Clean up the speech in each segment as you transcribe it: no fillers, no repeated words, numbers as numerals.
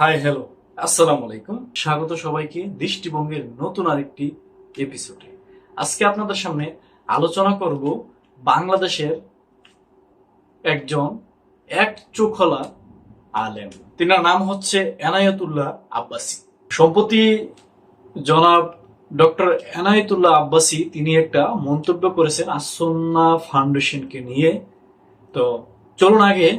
Hi hello, আসসালামু আলাইকুম। স্বাগত সবাইকে দৃষ্টিভঙ্গির নতুন আরেকটি এপিসোডে। আজকে আপনাদের সামনে আলোচনা করব বাংলাদেশের একজন এক চোখলা আলেম। তিনার নাম হচ্ছে এনায়েতুল্লাহ আব্বাসী। সম্প্রতি জনাব ডক্টর এনায়েতুল্লাহ আব্বাসী তিনি একটা মন্তব্য করেছেন আসন্না ফাউন্ডেশনকে নিয়ে। তো চলুন আগে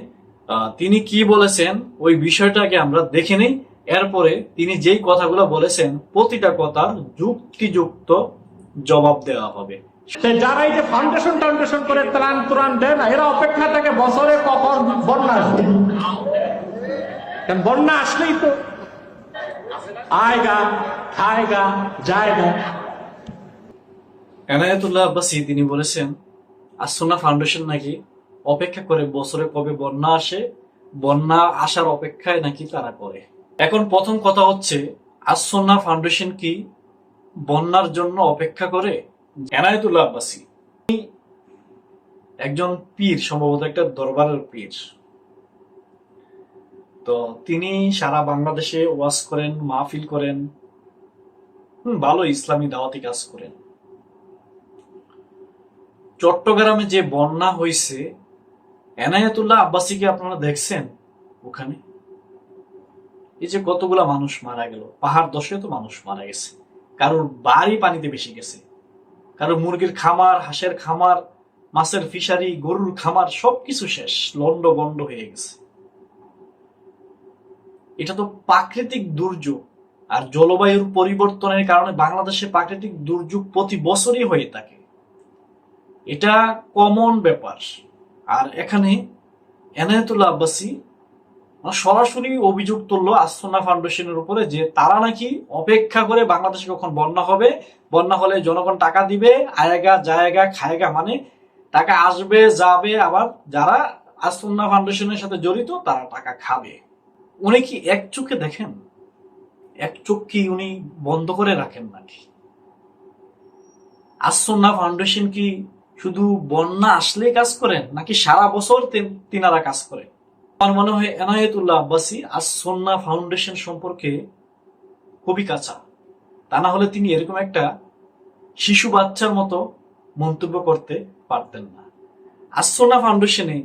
তিনি কি বলেছেন ওই বিষয়টাকে আমরা দেখে নিই। এরপরে তিনি যেই কথাগুলো বলেছেন প্রতিটা কথার যুক্তিযুক্ত জবাব দেওয়া হবে। যারা এই যে ফাউন্ডেশন টাউন্ডেশন করে ত্রাণ ত্রাণ দেয় না, এরা অপেক্ষা থাকে বছরে কখন বন্যা আসবে। কারণ বন্যা আসলেই তো আয়গা খায়গা জায়গা। এনায়েতুল্লাহ আব্বাসী তিনি বলেছেন আসন্না ফাউন্ডেশন নাকি অপেক্ষা করে বছরে কবে বন্যা আসে, বন্যা আসার অপেক্ষায় নাকি তারা করে। এখন প্রথম কথা হচ্ছে, আসন্না ফাউন্ডেশন কি বন্যার জন্য অপেক্ষা করে? এনায়েতুল্লাহ আব্বাসী একজন পীর, সম্ভবত একটা দরবারের পীর। তো তিনি সারা বাংলাদেশে ওয়াজ করেন, মাহফিল করেন, ভালো ইসলামী দাওয়াতি কাজ করেন। চট্টগ্রামে যে বন্যা হয়েছে, এনায়েতুল্লাহ আব্বাসীকে আপনারা দেখছেন ওখানে? এই যে কতগুলা মানুষ মারা গেল, পাহাড় দশে তো মানুষ মারা গেছে, কারোর বাড়ি পানিতে ভেসে গেছে, কারোর মুরগির খামার, হাঁসের খামার, মাছের ফিশারি, গরুর খামার সবকিছু শেষ, লন্ড বন্ড হয়ে গেছে। এটা তো প্রাকৃতিক দুর্যোগ। আর জলবায়ুর পরিবর্তনের কারণে বাংলাদেশে প্রাকৃতিক দুর্যোগ প্রতি বছরই হয়ে থাকে, এটা কমন ব্যাপার। আর এখানে এনায়েতুল্লাহ আব্বাসী সরাসরি অভিযোগ তুললো আসন্না ফাউন্ডেশনের উপরে যে তারা নাকি অপেক্ষা করে বাংলাদেশে কখন বন্যা হবে, বন্যা হলে জনগণ টাকা দিবে, আয়েগা জায়গা খায়গা, মানে টাকা আসবে যাবে, আবার যারা আসন্না ফাউন্ডেশনের সাথে জড়িত তারা টাকা খাবে। উনি কি এক চোখে দেখেন? এক চোখ কি উনি বন্ধ করে রাখেন নাকি? আসন্না ফাউন্ডেশন কি শুধু বন্যা আসলে কাজ করেন নাকি সারা বছর তিনারা কাজ করেন? আমার মনে হয় এনায়েতুল্লাহ আব্বাসী আসন্না ফাউন্ডেশন সম্পর্কে খুবই কাঁচা। তা না হলে তিনি এরকম একটা শিশু বাচ্চার মতো মন্তব্য করতে পারতেন না। আসন্না ফাউন্ডেশনে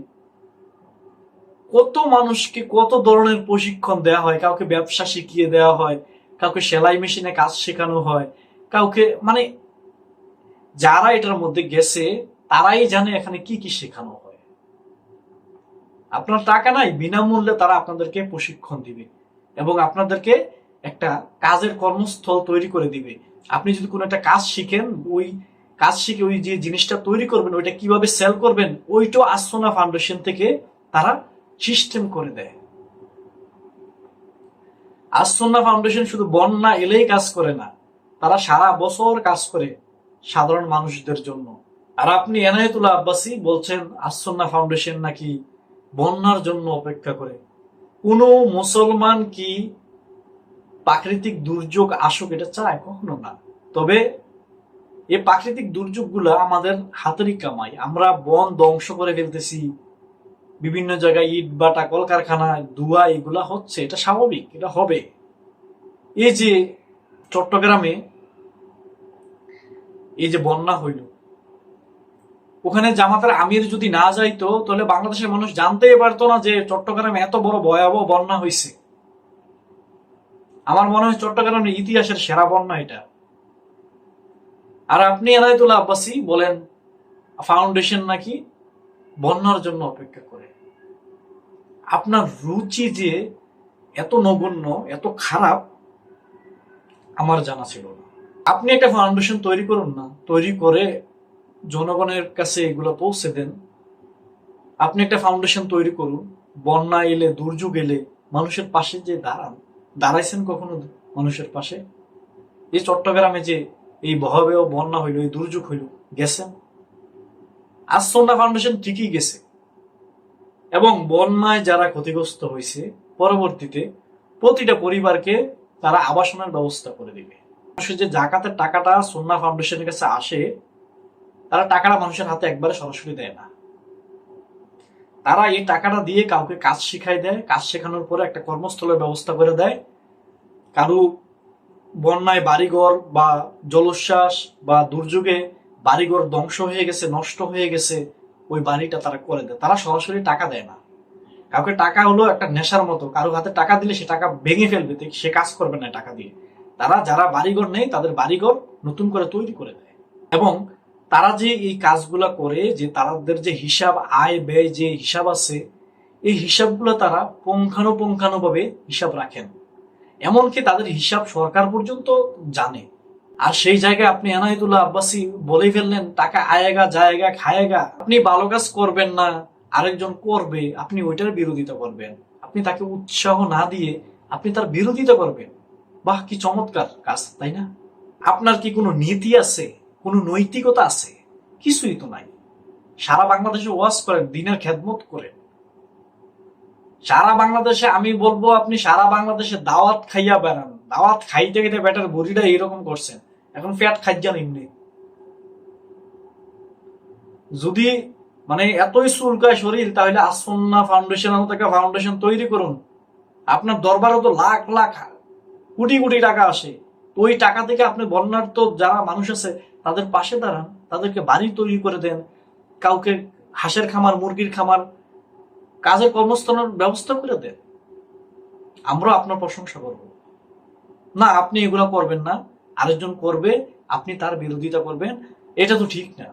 কত মানুষকে কত ধরনের প্রশিক্ষণ দেওয়া হয়, কাউকে ব্যবসা শিখিয়ে দেওয়া হয়, কাউকে সেলাই মেশিনে কাজ শেখানো হয়, কাউকে, মানে যারা এটার মধ্যে গেছে তারাই জানে এখানে কি কি শেখানো হয়। আপনার টাকা নাই, বিনামূল্যে তারা আপনাদেরকে প্রশিক্ষণ দিবে এবং আপনাদেরকে একটা কাজের কর্মস্থল তৈরি করে দিবে। আপনি যদি কোনো একটা কাজ শিখেন, ওই কাজ শিখে ওই যে জিনিসটা তৈরি করবেন ওইটা কিভাবে সেল করবেন ওইটাও আসন্না ফাউন্ডেশন থেকে তারা সিস্টেম করে দেয়। আসন্না ফাউন্ডেশন শুধু বন্যা এলেই কাজ করে না, তারা সারা বছর কাজ করে সাধারণ মানুষদের জন্য। আর আপনি এনায়েতুল্লাহ আব্বাসী বলছেন আসন্না ফাউন্ডেশন নাকি বন্যার জন্য অপেক্ষা করে। কোন মুসলমান কি প্রাকৃতিক দুর্যোগ আসুক এটা চায়? কখনো না। তবে এই প্রাকৃতিক দুর্যোগগুলা আমাদের হাতেরই কামাই। আমরা বন ধ্বংস করে ফেলতেছি, বিভিন্ন জায়গায় ইট বাটা, কলকারখানা, ধোঁয়া, এগুলা হচ্ছে, এটা স্বাভাবিক, এটা হবে। এই যে চট্টগ্রামে এই যে বন্যা হইল, ওখানে জামাতের আমির যদি না যাইতো তাহলে বাংলাদেশের মানুষ জানতেই পারতো না যে চট্টগ্রামে এত বড় ভয়াবহ বন্যা হয়েছে। আমার মনে হয় চট্টগ্রামের ইতিহাসের সেরা বন্যা এটা। আর আপনি এনায়েতুল্লাহ আব্বাসী বলেন ফাউন্ডেশন নাকি বন্যার জন্য অপেক্ষা করে। আপনার রুচি যে এত নগণ্য, এত খারাপ আমার জানা ছিল না। আপনি একটা ফাউন্ডেশন তৈরি করুন না, তৈরি করে জনগণের কাছে এগুলো পৌঁছে দেন। আপনি একটা ফাউন্ডেশন তৈরি করুন, বন্যা এলে, দুর্যোগ এলে মানুষের পাশে যে দাঁড়ান। দাঁড়াইছেন কখনো মানুষের পাশে? এই চট্টগ্রামে যে এই ভয়াবহ বন্যা হইল, এই দুর্যোগ হইল, গেছেন? আসন্না ফাউন্ডেশন ঠিকই গেছে এবং বন্যায় যারা ক্ষতিগ্রস্ত হয়েছে পরবর্তীতে প্রতিটা পরিবারকে তারা আবাসনের ব্যবস্থা করে দিবে। মানুষের যে জাকাতের টাকাটা সুন্নাহ ফাউন্ডেশনের কাছে আসে, তারা টাকাটা মানুষের হাতে একবারে সরাসরি দেয় না, তারা এই টাকাটা দিয়ে কাউকে কাজ শিখাই দেয়, কাজ শেখানোর পরে একটা কর্মস্থলের ব্যবস্থা করে দেয়। কারো বন্যায় বাড়িঘর বা জলোচ্ছ্বাস বা দুর্যোগে বাড়িঘর ধ্বংস হয়ে গেছে, নষ্ট হয়ে গেছে, ওই বাড়িটা তারা করে দেয়। তারা সরাসরি টাকা দেয় না কাউকে। টাকা হলো একটা নেশার মতো, কারো হাতে টাকা দিলে সে টাকা ভেঙে ফেলবে, সে কাজ করবে না টাকা দিয়ে। তারা যারা বাড়িঘর নেই তাদের বাড়িঘর নতুন করে তৈরি করে দেয়। এবং তারা যে এই কাজগুলা করে, যে তাদের যে হিসাব, আয় ব্যয় যে হিসাব আছে, এই হিসাবগুলো তারা পুঙ্খানুপুঙ্খানুভাবে হিসাব রাখেন। এমনকি তাদের হিসাব সরকার পর্যন্ত জানে। আর সেই জায়গায় আপনি এনায়েতুল্লাহ আব্বাসী বলেই ফেললেন টাকা আয়েগা যায়গা খায়েগা। আপনি ভালো কাজ করবেন না, আরেকজন করবে, আপনি ওইটার বিরোধিতা করবেন। আপনি তাকে উৎসাহ না দিয়ে আপনি তার বিরোধিতা করবেন। বাহ, কি চমৎকার কাজ, তাই না? আপনার কি কোনো নীতি আছে, কোনো নৈতিকতা আছে? কিছুই তো নাই। সারা বাংলাদেশে ওয়াজ করেন, দিনের খেদমত করেন। সারা বাংলাদেশে আমি বলবো আপনি সারা বাংলাদেশে দাওয়াত খাইয়া বেড়ান। দাওয়াত খাইতে খাইতে ব্যাটার বডিটা এরকম করছেন, এখন ফ্যাট খাইজান এমনি। যদি মানে এতই চুলকায় শরীর, তাহলে আসন্না ফাউন্ডেশনের মতো একটা ফাউন্ডেশন তৈরি করুন। আপনার দরবারে তো লাখ লাখ কোটি কোটি টাকা আসে। তো ওই টাকা থেকে আপনি বন্যার্ত যারা মানুষ আছে তাদের পাশে দাঁড়ান, তাদেরকে বাড়ি তৈরি করে দেন, কাউকে হাঁসের খামার, মুরগির খামার, কাজের কর্মস্থানের ব্যবস্থা করে দেন। আমরা আপনার প্রশংসা করব না। আপনি এগুলো করবেন না, আরেকজন করবে, আপনি তার বিরোধিতা করবেন, এটা তো ঠিক না।